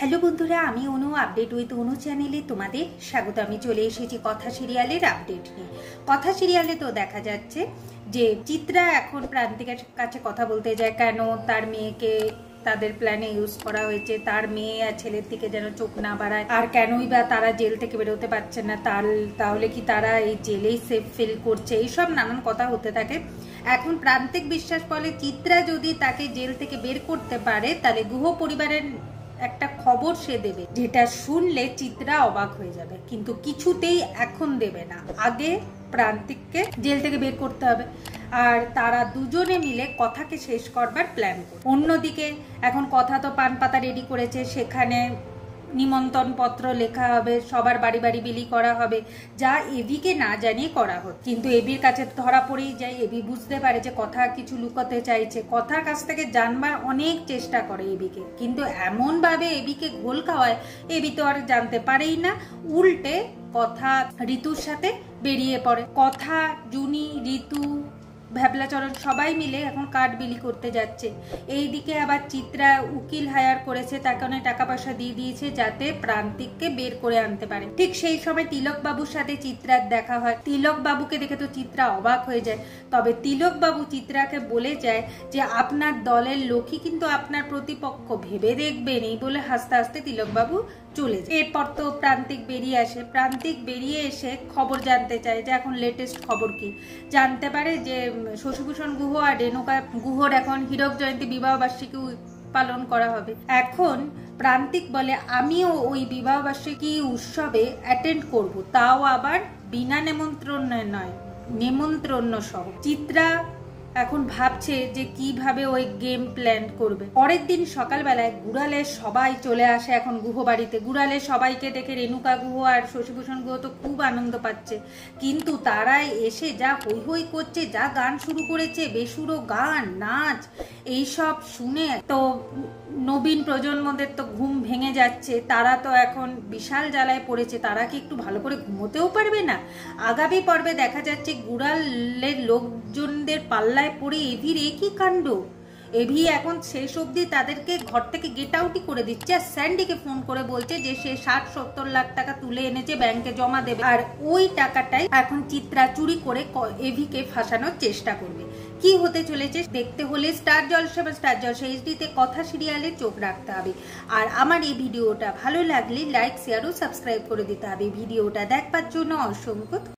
Hello বন্ধুরা, আমি অনু update with অনু চ্যানেলে তোমাদের স্বাগত। আমি চলে এসেছি কথা সিরিয়ালের আপডেট নিয়ে। কথা সিরিয়ালে তো দেখা যাচ্ছে যে চিত্রা এখন প্রান্তিকের কাছে কথা বলতে যায়, কেন তার মেয়েকে তাদের প্ল্যানে ইউজ করা হয়েছে, তার মেয়ে আর ছেলের দিকে যেন চোখ না বাড়ায়, আর কেনই বা তারা জেল থেকে বেরোতে পারছে না, তাহলে কি তারা এই জেলেই সেফ ফিল করছে, এইসব নানান কথা হতে থাকে। এখন প্রান্তিক বিশ্বাস বলে চিত্রা যদি তাকে জেল থেকে বের করতে পারে তাহলে গুহ পরিবারের একটা খবর সে দেবে, যেটা শুনলে চিত্রা অবাক হয়ে যাবে, কিন্তু কিছুতেই এখন দেবে না, আগে প্রান্তিককে জেল থেকে বের করতে হবে। আর তারা দুজনে মিলে কথাকে শেষ করবার প্ল্যান করে। অন্যদিকে এখন কথা তো পান পাতা রেডি করেছে, সেখানে নিমন্ত্রণ পত্র লেখা হবে, সবার বাড়ি বাড়ি বিলি করা হবে, যা এবিকে না জানিয়ে করা হচ্ছে। কিন্তু এবির কাছে ধরা পড়েই যায়। এবি বুঝতে পারে যে কথা কিছু লুকাতে চাইছে, কথার কাছ থেকে জানবার অনেক চেষ্টা করে এবিকে, কিন্তু এমন ভাবে এবিকে ঘোল খাওয়ায় এবি তো আর জানতে পারেই না। উল্টে কথা ঋতুর সাথে বেরিয়ে পড়ে। কথা, জুনি, ঋতু, ভ্যাবলাচরণ সবাই মিলে এখন কার্ড বিলি করতে যাচ্ছে। এইদিকে আবার চিত্রা উকিল হায়ার করেছে, তাকে অনেক টাকা পয়সা দিয়ে দিয়েছে যাতে প্রান্তিককে বের করে আনতে পারে। ঠিক সেই সময় তিলক বাবুর সাথে চিত্রার দেখা হয়। তিলক বাবুকে দেখে তো চিত্রা অবাক হয়ে যায়। তবে তিলক বাবু চিত্রাকে বলে যায় যে আপনার দলের লোকই কিন্তু আপনার প্রতিপক্ষ, ভেবে দেখবেন, এই বলে হাসতে হাসতে তিলক বাবু চলে যায়। এরপর তো প্রান্তিক বেরিয়ে আসে। প্রান্তিক বেরিয়ে এসে খবর জানতে চায় যে এখন লেটেস্ট খবর কি। জানতে পারে যে শশীভূষণ গুহ আর রেণুকা গুহর এখন হীরক জয়ন্তী বিবাহ বার্ষিকী পালন করা হবে। এখন প্রান্তিক বলে আমিও ওই বিবাহ বার্ষিকী উৎসবে অ্যাটেন্ড করব, তাও আবার বিনা নেমন্ত্রণে নয়, নেমন্ত্রণ সহ। চিত্রা এখন ভাবছে যে কিভাবে ওই গেম প্ল্যান করবে। পরের দিন সকালবেলায় গুড়ালের সবাই চলে আসে এখন গুহ বাড়িতে। গুড়ালের সবাইকে দেখে রেণুকা গুহ আর শশীভূষণ গুহ তো খুব আনন্দ পাচ্ছে, কিন্তু তারা এসে যা হই হই করছে, যা গান শুরু করেছে, বেসুরো গান, নাচ, এইসব শুনে তো নবীন প্রজন্মদের তো ঘুম ভেঙে যাচ্ছে। তারা তো এখন বিশাল জ্বালায় পড়েছে, তারা কি একটু ভালো করে ঘুমোতেও পারবে না। আগামী পর্বে দেখা যাচ্ছে গুড়ালের লোকজনদের পাল্লায় পড়ে এভির একই কাণ্ড। এভি এখন শেষ অবধি তাদেরকে ঘর থেকে গেট আউটই করে দিচ্ছে, আর স্যান্ডিকে ফোন করে বলছে যে সে 60-70 লাখ টাকা তুলে এনেছে, ব্যাংকে জমা দেবে, আর ওই টাকাটাই এখন চিত্রা চুরি করে এভিকে ফাঁসানোর চেষ্টা করবে। কি হতে চলেছে দেখতে হলে স্টার জলসা বা স্টার জলসা এইচডিতে কথা সিরিয়ালে চোখ রাখতে হবে। আর আমার এই ভিডিওটা ভালো লাগলে লাইক, শেয়ার ও সাবস্ক্রাইব করে দিতে হবে। ভিডিওটা দেখবার জন্য অসংখ্য